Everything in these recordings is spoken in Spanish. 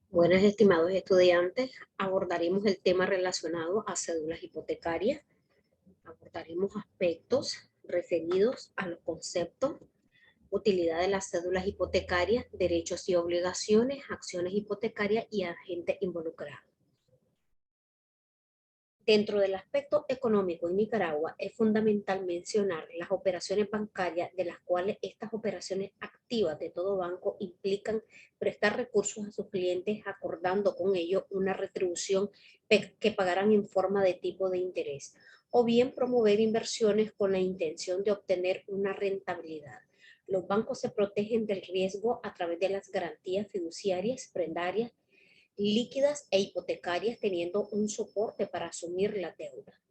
Buenas, estimados estudiantes, abordaremos el tema relacionado a cédulas hipotecarias. Abordaremos aspectos referidos a los conceptos, utilidad de las cédulas hipotecarias, derechos y obligaciones, acciones hipotecarias y agentes involucrados. Dentro del aspecto económico en Nicaragua es fundamental mencionar las operaciones bancarias, de las cuales estas operaciones activas de todo banco implican prestar recursos a sus clientes acordando con ellos una retribución que pagarán en forma de tipo de interés, o bien promover inversiones con la intención de obtener una rentabilidad. Los bancos se protegen del riesgo a través de las garantías fiduciarias, prendarias, líquidas e hipotecarias, teniendo un soporte para asumir la deuda.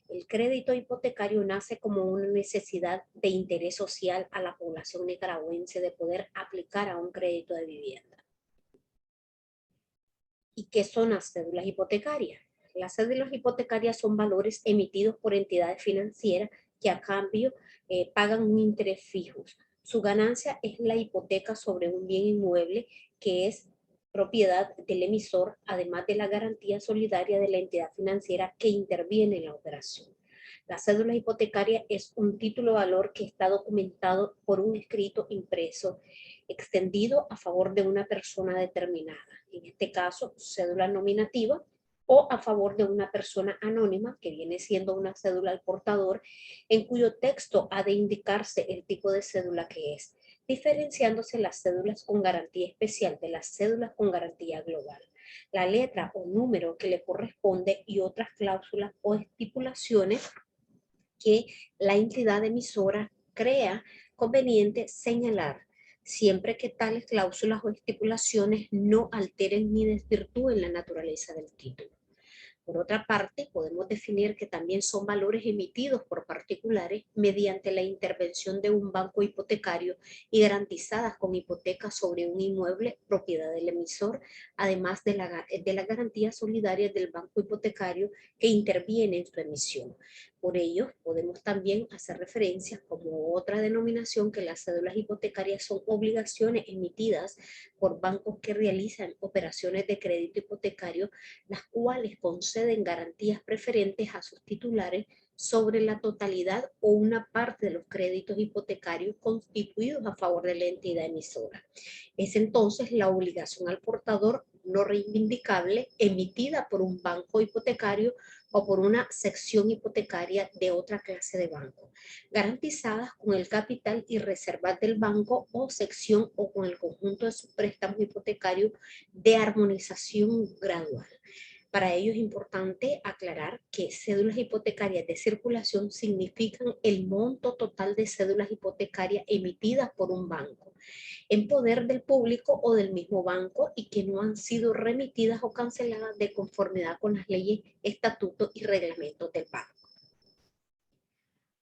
El crédito hipotecario nace como una necesidad de interés social a la población nicaragüense de poder aplicar a un crédito de vivienda. ¿Y qué son las cédulas hipotecarias? Las cédulas hipotecarias son valores emitidos por entidades financieras que a cambio pagan un interés fijo. Su ganancia es la hipoteca sobre un bien inmueble que es propiedad del emisor, además de la garantía solidaria de la entidad financiera que interviene en la operación. La cédula hipotecaria es un título de valor que está documentado por un escrito impreso extendido a favor de una persona determinada, en este caso cédula nominativa, o a favor de una persona anónima, que viene siendo una cédula al portador, en cuyo texto ha de indicarse el tipo de cédula que es, diferenciándose las cédulas con garantía especial de las cédulas con garantía global, la letra o número que le corresponde y otras cláusulas o estipulaciones que la entidad emisora crea conveniente señalar, siempre que tales cláusulas o estipulaciones no alteren ni desvirtúen la naturaleza del título. Por otra parte, podemos definir que también son valores emitidos por particulares mediante la intervención de un banco hipotecario y garantizadas con hipotecas sobre un inmueble propiedad del emisor, además de la garantía solidaria del banco hipotecario que interviene en su emisión. Por ello, podemos también hacer referencias como otra denominación que las cédulas hipotecarias son obligaciones emitidas por bancos que realizan operaciones de crédito hipotecario, las cuales conceden garantías preferentes a sus titulares sobre la totalidad o una parte de los créditos hipotecarios constituidos a favor de la entidad emisora. Es entonces la obligación al portador no reivindicable emitida por un banco hipotecario o por una sección hipotecaria de otra clase de banco, garantizadas con el capital y reservas del banco o sección o con el conjunto de sus préstamos hipotecarios de armonización gradual. Para ello es importante aclarar que cédulas hipotecarias de circulación significan el monto total de cédulas hipotecarias emitidas por un banco en poder del público o del mismo banco y que no han sido remitidas o canceladas de conformidad con las leyes, estatutos y reglamentos del banco.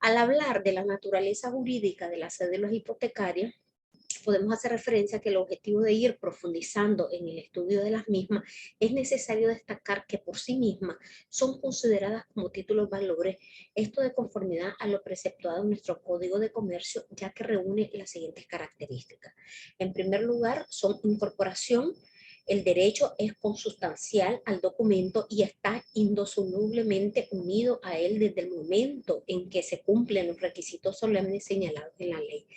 Al hablar de la naturaleza jurídica de las cédulas hipotecarias, podemos hacer referencia a que el objetivo de ir profundizando en el estudio de las mismas es necesario destacar que por sí mismas son consideradas como títulos valores, esto de conformidad a lo preceptuado en nuestro Código de Comercio, ya que reúne las siguientes características. En primer lugar, son incorporación. El derecho es consustancial al documento y está indisolublemente unido a él desde el momento en que se cumplen los requisitos solemnes señalados en la ley.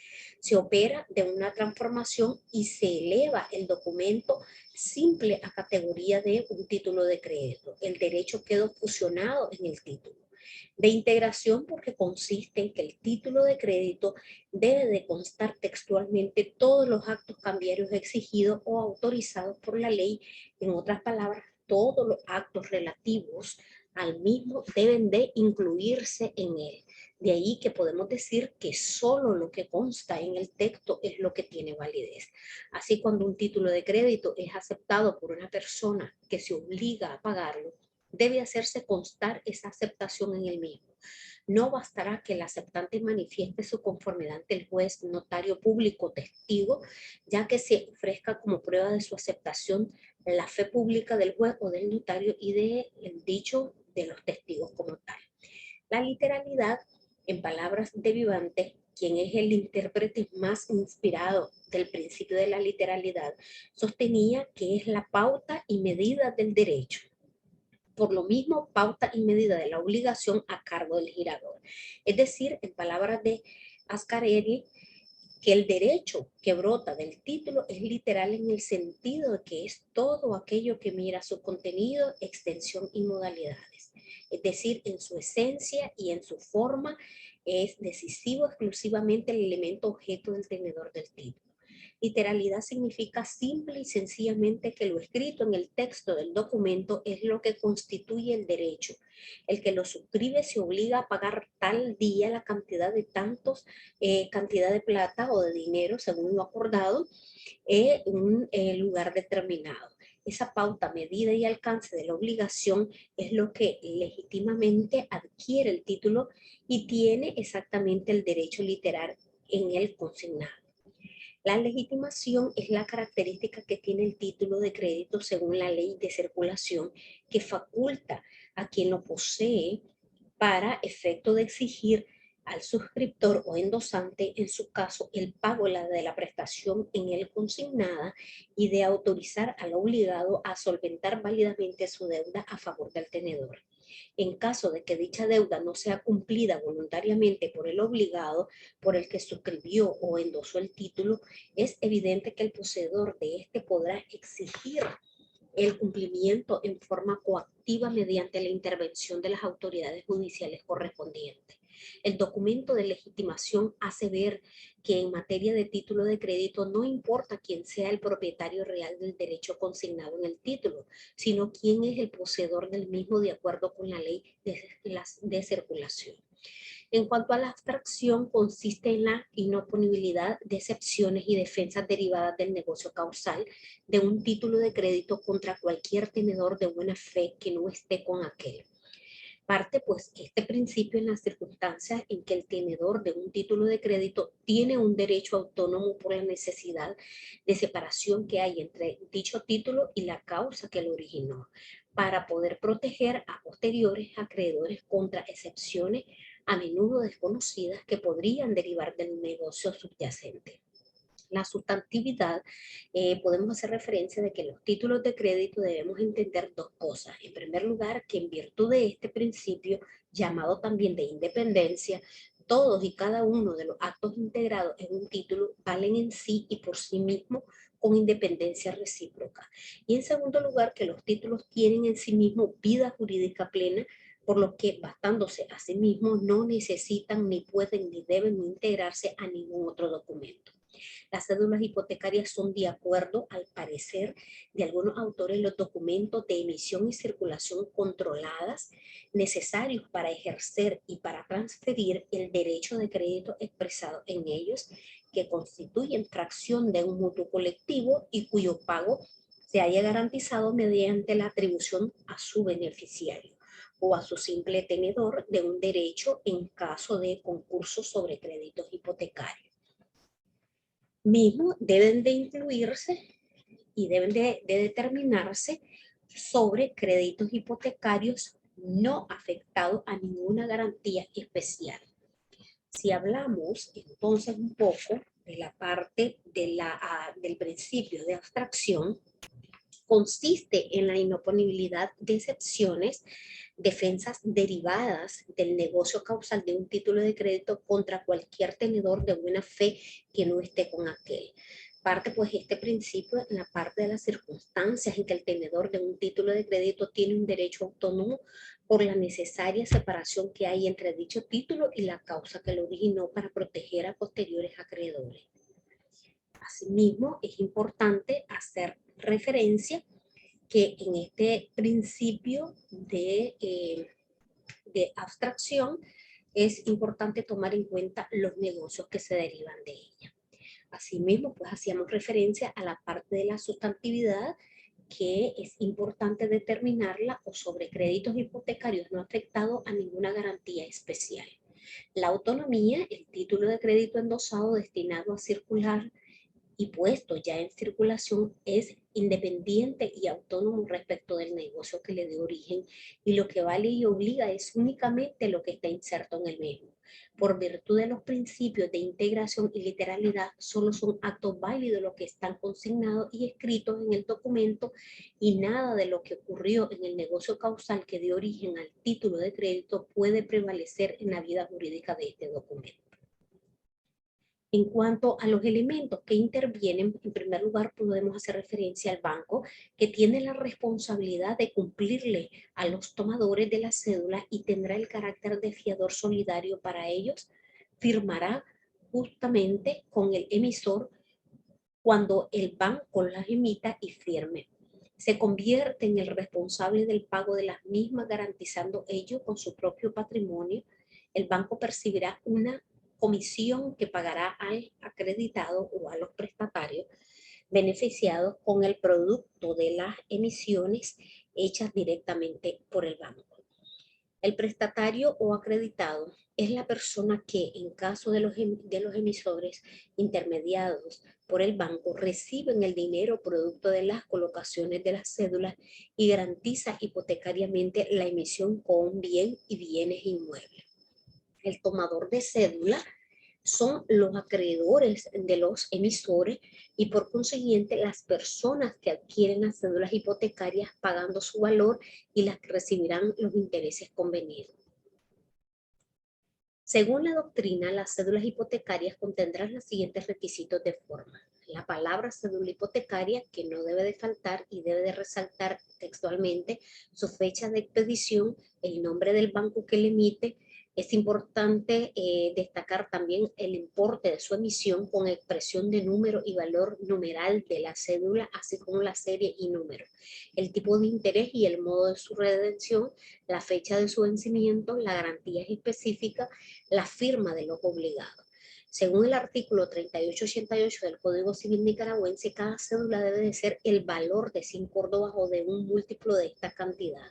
Se opera de una transformación y se eleva el documento simple a categoría de un título de crédito. El derecho quedó fusionado en el título. De integración, porque consiste en que el título de crédito debe de constar textualmente todos los actos cambiarios exigidos o autorizados por la ley. En otras palabras, todos los actos relativos al mismo deben de incluirse en él. De ahí que podemos decir que solo lo que consta en el texto es lo que tiene validez. Así, cuando un título de crédito es aceptado por una persona que se obliga a pagarlo, debe hacerse constar esa aceptación en el mismo. No bastará que el aceptante manifieste su conformidad ante el juez, notario público, testigo, ya que se ofrezca como prueba de su aceptación la fe pública del juez o del notario y del dicho de los testigos como tal. La literalidad, en palabras de Vivantes, quien es el intérprete más inspirado del principio de la literalidad, sostenía que es la pauta y medida del derecho. Por lo mismo, pauta y medida de la obligación a cargo del girador. Es decir, en palabras de Ascarelli, que el derecho que brota del título es literal en el sentido de que es todo aquello que mira su contenido, extensión y modalidades. Es decir, en su esencia y en su forma es decisivo exclusivamente el elemento objeto del tenedor del título. Literalidad significa simple y sencillamente que lo escrito en el texto del documento es lo que constituye el derecho. El que lo suscribe se obliga a pagar tal día la cantidad de tantos, cantidad de plata o de dinero, según lo acordado, en un lugar determinado. Esa pauta, medida y alcance de la obligación es lo que legítimamente adquiere el título y tiene exactamente el derecho literal en el consignado. La legitimación es la característica que tiene el título de crédito según la ley de circulación que faculta a quien lo posee para efecto de exigir al suscriptor o endosante, en su caso, el pago de la prestación en él consignada y de autorizar al obligado a solventar válidamente su deuda a favor del tenedor. En caso de que dicha deuda no sea cumplida voluntariamente por el obligado, por el que suscribió o endosó el título, es evidente que el poseedor de este podrá exigir el cumplimiento en forma coactiva mediante la intervención de las autoridades judiciales correspondientes. El documento de legitimación hace ver que en materia de título de crédito no importa quién sea el propietario real del derecho consignado en el título, sino quién es el poseedor del mismo de acuerdo con la ley de circulación. En cuanto a la abstracción, consiste en la inoponibilidad de excepciones y defensas derivadas del negocio causal de un título de crédito contra cualquier tenedor de buena fe que no esté con aquel. Parte pues este principio en las circunstancias en que el tenedor de un título de crédito tiene un derecho autónomo por la necesidad de separación que hay entre dicho título y la causa que lo originó, para poder proteger a posteriores acreedores contra excepciones a menudo desconocidas que podrían derivar del negocio subyacente. La sustantividad, podemos hacer referencia de que los títulos de crédito debemos entender dos cosas. En primer lugar, que en virtud de este principio, llamado también de independencia, todos y cada uno de los actos integrados en un título valen en sí y por sí mismos con independencia recíproca. Y en segundo lugar, que los títulos tienen en sí mismos vida jurídica plena, por lo que bastándose a sí mismos no necesitan ni pueden ni deben integrarse a ningún otro documento. Las cédulas hipotecarias son, de acuerdo al parecer de algunos autores, los documentos de emisión y circulación controladas necesarios para ejercer y para transferir el derecho de crédito expresado en ellos, que constituyen fracción de un mutuo colectivo y cuyo pago se haya garantizado mediante la atribución a su beneficiario o a su simple tenedor de un derecho en caso de concurso sobre créditos hipotecarios. Mismos deben de incluirse y deben de determinarse sobre créditos hipotecarios no afectados a ninguna garantía especial. Si hablamos entonces un poco de la parte del principio de abstracción, consiste en la inoponibilidad de excepciones, defensas derivadas del negocio causal de un título de crédito contra cualquier tenedor de buena fe que no esté con aquel. Parte pues este principio en la parte de las circunstancias en que el tenedor de un título de crédito tiene un derecho autónomo por la necesaria separación que hay entre dicho título y la causa que lo originó para proteger a posteriores acreedores. Asimismo, es importante hacer referencia que en este principio de abstracción es importante tomar en cuenta los negocios que se derivan de ella. Asimismo, pues hacíamos referencia a la parte de la sustantividad, que es importante determinarla o sobre créditos hipotecarios no afectados a ninguna garantía especial. La autonomía, el título de crédito endosado destinado a circular y puesto ya en circulación, es independiente y autónomo respecto del negocio que le dé origen, y lo que vale y obliga es únicamente lo que está inserto en el mismo. Por virtud de los principios de integración y literalidad, solo son actos válidos los que están consignados y escritos en el documento y nada de lo que ocurrió en el negocio causal que dio origen al título de crédito puede prevalecer en la vida jurídica de este documento. En cuanto a los elementos que intervienen, en primer lugar podemos hacer referencia al banco, que tiene la responsabilidad de cumplirle a los tomadores de la cédula y tendrá el carácter de fiador solidario para ellos. Firmará justamente con el emisor cuando el banco las emita y firme. Se convierte en el responsable del pago de las mismas, garantizando ello con su propio patrimonio. El banco percibirá una comisión que pagará al acreditado o a los prestatarios beneficiados con el producto de las emisiones hechas directamente por el banco. El prestatario o acreditado es la persona que, en caso de los emisores intermediados por el banco, reciben el dinero producto de las colocaciones de las cédulas y garantiza hipotecariamente la emisión con bien y bienes inmuebles. El tomador de cédula son los acreedores de los emisores y por consiguiente las personas que adquieren las cédulas hipotecarias pagando su valor y las que recibirán los intereses convenidos. Según la doctrina, las cédulas hipotecarias contendrán los siguientes requisitos de forma. La palabra cédula hipotecaria, que no debe de faltar y debe de resaltar textualmente su fecha de expedición, el nombre del banco que le emite. Es importante destacar también el importe de su emisión con expresión de número y valor numeral de la cédula, así como la serie y número, el tipo de interés y el modo de su redención, la fecha de su vencimiento, la garantía específica, la firma de los obligados. Según el artículo 3888 del Código Civil nicaragüense, cada cédula debe de ser el valor de 100 córdobas o de un múltiplo de esta cantidad,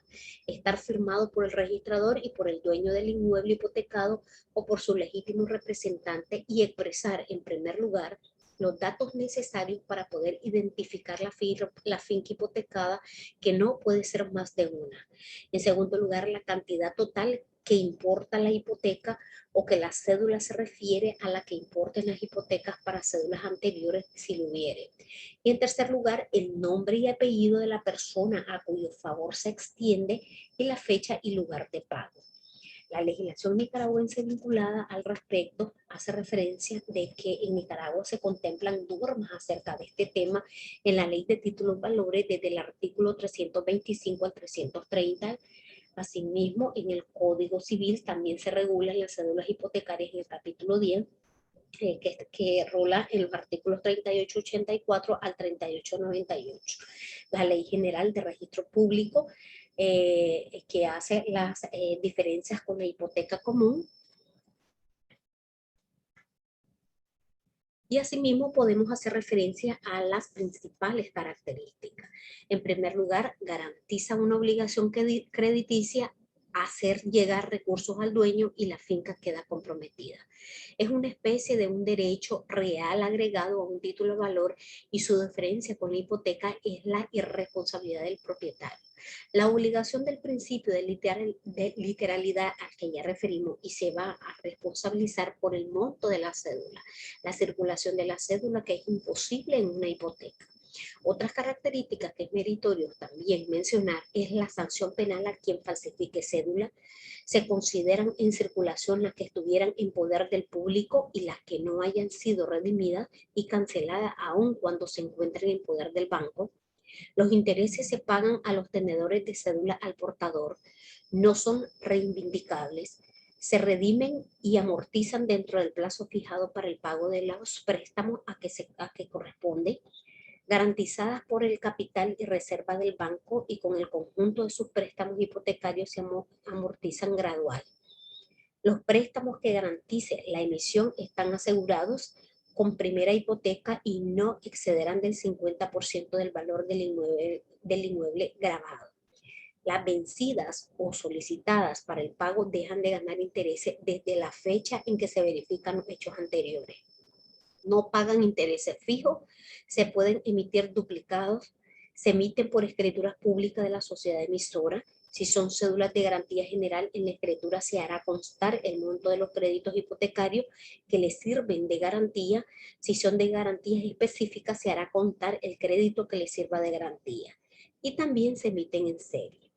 estar firmado por el registrador y por el dueño del inmueble hipotecado o por su legítimo representante y expresar en primer lugar los datos necesarios para poder identificar la finca hipotecada, que no puede ser más de una. En segundo lugar, la cantidad total que importa la hipoteca o que la cédula se refiere a la que importen las hipotecas para cédulas anteriores si lo hubiere. Y en tercer lugar, el nombre y apellido de la persona a cuyo favor se extiende y la fecha y lugar de pago. La legislación nicaragüense vinculada al respecto hace referencia de que en Nicaragua se contemplan normas acerca de este tema en la Ley de Títulos Valores desde el artículo 325 al 330. Asimismo, en el Código Civil también se regulan las cédulas hipotecarias en el capítulo 10, que rola en los artículos 3884 al 3898. La Ley General de Registro Público, que hace las diferencias con la hipoteca común. Y asimismo podemos hacer referencia a las principales características. En primer lugar, garantiza una obligación crediticia a hacer llegar recursos al dueño y la finca queda comprometida. Es una especie de un derecho real agregado a un título de valor y su diferencia con la hipoteca es la irresponsabilidad del propietario. La obligación del principio de literalidad al que ya referimos y se va a responsabilizar por el monto de la cédula, la circulación de la cédula, que es imposible en una hipoteca. Otras características que es meritorio también mencionar es la sanción penal a quien falsifique cédula. Se consideran en circulación las que estuvieran en poder del público y las que no hayan sido redimidas y canceladas aun cuando se encuentren en poder del banco. Los intereses se pagan a los tenedores de cédula al portador, no son reivindicables, se redimen y amortizan dentro del plazo fijado para el pago de los préstamos a que corresponde, garantizadas por el capital y reserva del banco y con el conjunto de sus préstamos hipotecarios se amortizan gradual. Los préstamos que garantice la emisión están asegurados con primera hipoteca y no excederán del 50% del valor del inmueble grabado. Las vencidas o solicitadas para el pago dejan de ganar intereses desde la fecha en que se verifican los hechos anteriores. No pagan intereses fijos, se pueden emitir duplicados, se emiten por escrituras públicas de la sociedad emisora, Si son cédulas de garantía general, en la escritura se hará constar el monto de los créditos hipotecarios que les sirven de garantía. Si son de garantías específicas, se hará constar el crédito que les sirva de garantía. Y también se emiten en serie.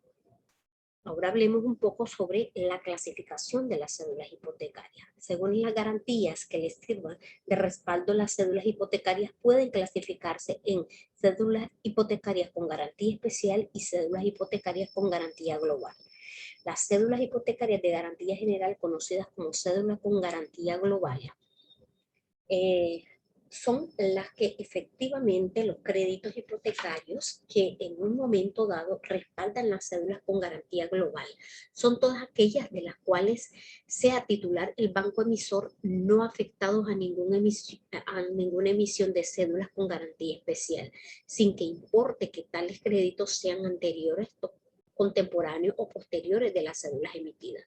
Ahora hablemos un poco sobre la clasificación de las cédulas hipotecarias. Según las garantías que les sirvan de respaldo, las cédulas hipotecarias pueden clasificarse en cédulas hipotecarias con garantía especial y cédulas hipotecarias con garantía global. Las cédulas hipotecarias de garantía general, conocidas como cédulas con garantía global, son las que efectivamente los créditos hipotecarios que en un momento dado respaldan las cédulas con garantía global. Son todas aquellas de las cuales sea titular el banco emisor, no afectados a ninguna emisión de cédulas con garantía especial, sin que importe que tales créditos sean anteriores, contemporáneos o posteriores de las cédulas emitidas.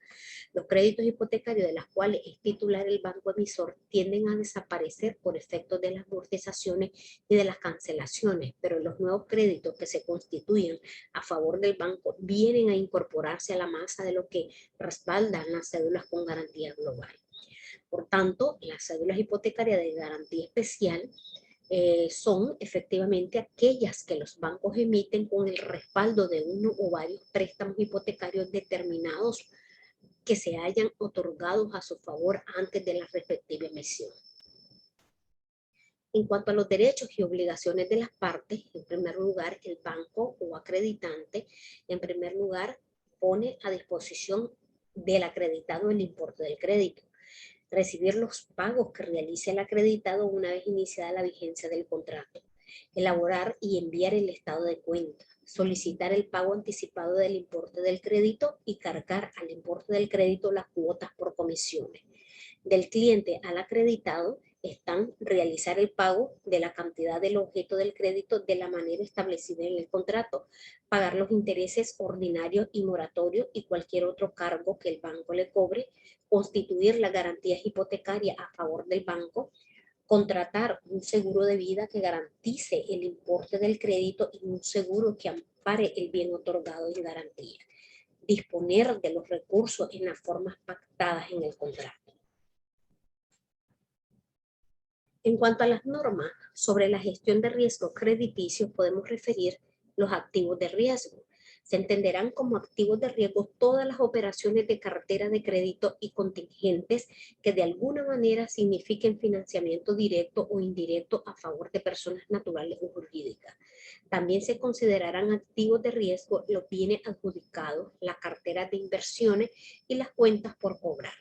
Los créditos hipotecarios de las cuales es titular el banco emisor tienden a desaparecer por efectos de las amortizaciones y de las cancelaciones, pero los nuevos créditos que se constituyen a favor del banco vienen a incorporarse a la masa de lo que respaldan las cédulas con garantía global. Por tanto, las cédulas hipotecarias de garantía especial son efectivamente aquellas que los bancos emiten con el respaldo de uno o varios préstamos hipotecarios determinados que se hayan otorgado a su favor antes de la respectiva emisión. En cuanto a los derechos y obligaciones de las partes, en primer lugar, el banco o acreditante, en primer lugar, pone a disposición del acreditado el importe del crédito, recibir los pagos que realice el acreditado una vez iniciada la vigencia del contrato, elaborar y enviar el estado de cuenta, solicitar el pago anticipado del importe del crédito y cargar al importe del crédito las cuotas por comisiones. Del cliente al acreditado están realizar el pago de la cantidad del objeto del crédito de la manera establecida en el contrato, pagar los intereses ordinarios y moratorios y cualquier otro cargo que el banco le cobre, constituir las garantías hipotecarias a favor del banco, contratar un seguro de vida que garantice el importe del crédito y un seguro que ampare el bien otorgado en garantía, disponer de los recursos en las formas pactadas en el contrato. En cuanto a las normas sobre la gestión de riesgos crediticios, podemos referir los activos de riesgo. Se entenderán como activos de riesgo todas las operaciones de cartera de crédito y contingentes que de alguna manera signifiquen financiamiento directo o indirecto a favor de personas naturales o jurídicas. También se considerarán activos de riesgo los bienes adjudicados, las carteras de inversiones y las cuentas por cobrar.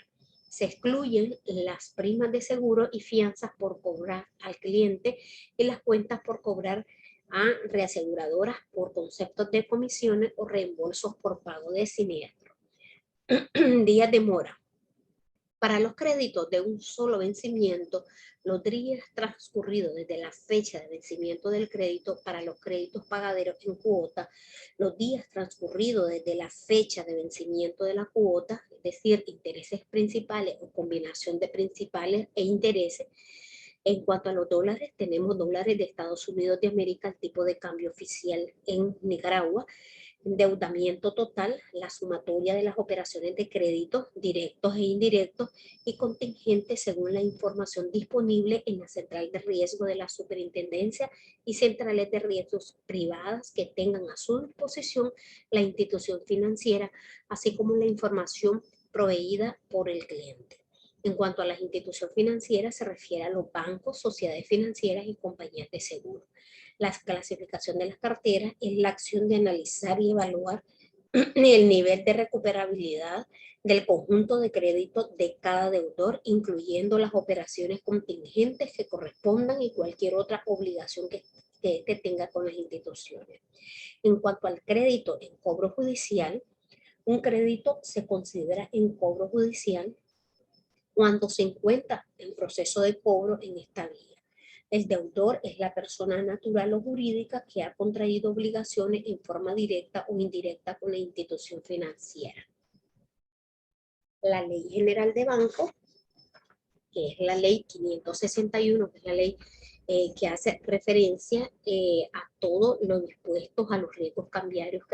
Se excluyen las primas de seguro y fianzas por cobrar al cliente y las cuentas por cobrar a reaseguradoras por conceptos de comisiones o reembolsos por pago de siniestro. Días de mora. Para los créditos de un solo vencimiento, los días transcurridos desde la fecha de vencimiento del crédito para los créditos pagaderos en cuota, los días transcurridos desde la fecha de vencimiento de la cuota, es decir, intereses principales o combinación de principales e intereses. En cuanto a los dólares, tenemos dólares de Estados Unidos de América, el tipo de cambio oficial en Nicaragua, endeudamiento total, la sumatoria de las operaciones de crédito directos e indirectos y contingentes según la información disponible en la central de riesgo de la superintendencia y centrales de riesgos privadas que tengan a su disposición la institución financiera, así como la información proveída por el cliente. En cuanto a las instituciones financieras, se refiere a los bancos, sociedades financieras y compañías de seguro. La clasificación de las carteras es la acción de analizar y evaluar el nivel de recuperabilidad del conjunto de crédito de cada deudor, incluyendo las operaciones contingentes que correspondan y cualquier otra obligación que éste tenga con las instituciones. En cuanto al crédito en cobro judicial, un crédito se considera en cobro judicial cuando se encuentra en proceso de cobro en esta vía. El deudor es la persona natural o jurídica que ha contraído obligaciones en forma directa o indirecta con la institución financiera. La Ley General de Banco, que es la Ley 561, que es la ley que hace referencia a todo lo dispuesto a los riesgos cambiarios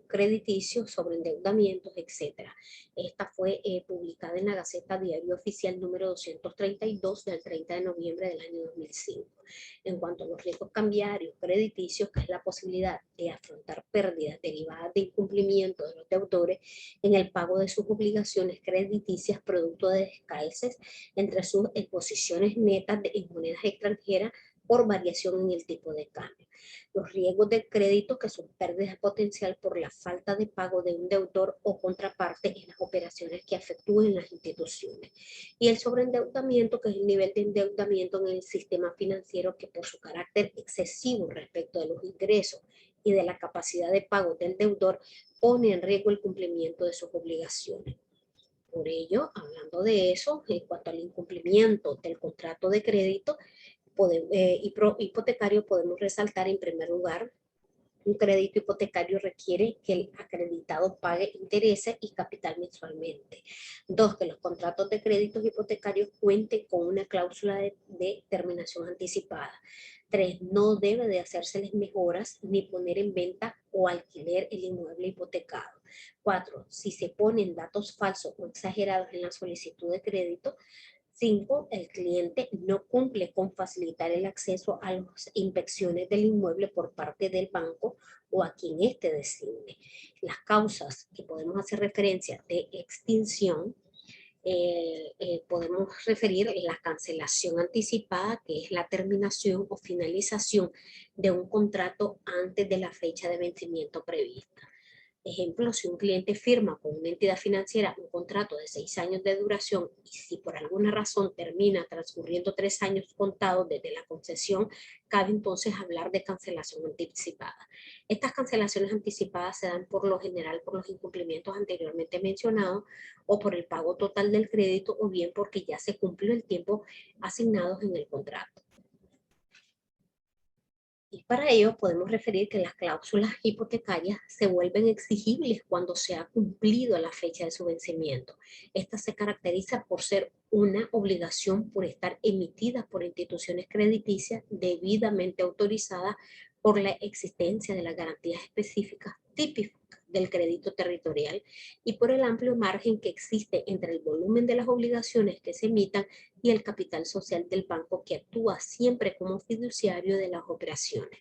crediticios, sobre endeudamientos, etc. Esta fue publicada en la Gaceta Diario Oficial número 232 del 30 de noviembre del año 2005. En cuanto a los riesgos cambiarios crediticios, que es la posibilidad de afrontar pérdidas derivadas de incumplimiento de los deudores en el pago de sus obligaciones crediticias producto de descalces entre sus exposiciones netas en monedas extranjeras por variación en el tipo de cambio. Los riesgos de crédito, que son pérdidas potencial por la falta de pago de un deudor o contraparte en las operaciones que efectúen las instituciones. Y el sobreendeudamiento, que es el nivel de endeudamiento en el sistema financiero que por su carácter excesivo respecto de los ingresos y de la capacidad de pago del deudor pone en riesgo el cumplimiento de sus obligaciones. Por ello, hablando de eso, en cuanto al incumplimiento del contrato de crédito hipotecario, podemos resaltar en primer lugar: un crédito hipotecario requiere que el acreditado pague intereses y capital mensualmente. Dos, que los contratos de créditos hipotecarios cuenten con una cláusula de terminación anticipada. Tres, no debe de hacérseles mejoras ni poner en venta o alquiler el inmueble hipotecado. Cuatro, si se ponen datos falsos o exagerados en la solicitud de crédito. 5. El cliente no cumple con facilitar el acceso a las inspecciones del inmueble por parte del banco o a quien éste designe. Las causas que podemos hacer referencia de extinción, podemos referir la cancelación anticipada, que es la terminación o finalización de un contrato antes de la fecha de vencimiento prevista. Ejemplo, si un cliente firma con una entidad financiera un contrato de 6 años de duración y si por alguna razón termina transcurriendo 3 años contados desde la concesión, cabe entonces hablar de cancelación anticipada. Estas cancelaciones anticipadas se dan por lo general por los incumplimientos anteriormente mencionados o por el pago total del crédito o bien porque ya se cumplió el tiempo asignado en el contrato. Y para ello podemos referir que las cláusulas hipotecarias se vuelven exigibles cuando se ha cumplido la fecha de su vencimiento. Esta se caracteriza por ser una obligación por estar emitida por instituciones crediticias debidamente autorizadas por la existencia de las garantías específicas típicas del crédito territorial y por el amplio margen que existe entre el volumen de las obligaciones que se emitan y el capital social del banco, que actúa siempre como fiduciario de las operaciones.